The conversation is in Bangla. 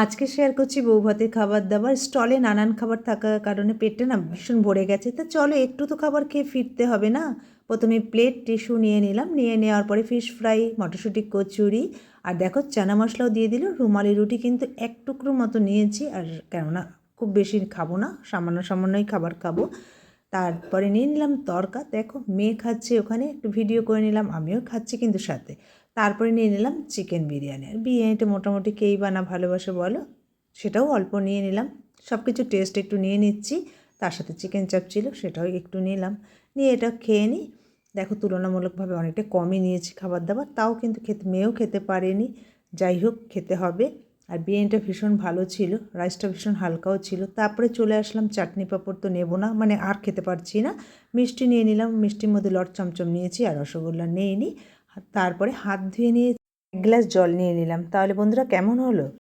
আজকে শেয়ার করছি বৌভাতের খাবার দাবার। স্টলে নানান খাবার থাকার কারণে পেটটা না ভীষণ ভরে গেছে। তা চলো একটু তো খাবার খেয়ে ফিরতে হবে না। প্রথমে প্লেট টিস্যু নিয়ে নিলাম, নিয়ে নেওয়ার পরে ফিশ ফ্রাই, মটরশুঁটি কচুরি আর দেখো চানা মশলাও দিয়ে দিল। রুমালি রুটি কিন্তু এক টুকরো মতো নিয়েছি, আর কেননা খুব বেশি খাবো না, সামান্য সামান্যই খাবার খাবো। তারপরে নিয়ে নিলাম তড়কা। দেখো মেয়ে খাচ্ছে ওখানে, একটু ভিডিও করে নিলাম, আমিও খাচ্ছি কিন্তু সাথে। তারপরে নিয়ে নিলাম চিকেন বিরিয়ানি। আর বিরিয়ানিটা মোটামুটি কেই বা না ভালোবাসে বলো, সেটাও অল্প নিয়ে নিলাম। সব কিছু টেস্ট একটু নিয়ে নিচ্ছি। তার সাথে চিকেন চাপ ছিল, সেটাও একটু নিলাম। নিয়ে এটা খেয়ে নিই। দেখো তুলনামূলকভাবে অনেকটা কমই নিয়েছি খাবার দাবার, তাও কিন্তু মেয়েও খেতে পারেনি। যাই হোক খেতে হবে। আর বিরিয়ানিটা ভীষণ ভালো ছিল, রাইসটা ভীষণ হালকাও ছিল। তারপরে চলে আসলাম, চাটনি পাঁপড় তো নেবো না, মানে আর খেতে পারছি না। মিষ্টি নিয়ে নিলাম, মিষ্টির মধ্যে লট চমচম নিয়েছি আর রসগোল্লা নিয়ে নিই। তারপরে হাত ধুয়ে নিয়ে এক গ্লাস জল নিয়ে নিলাম। তাহলে বন্ধুরা কেমন হলো?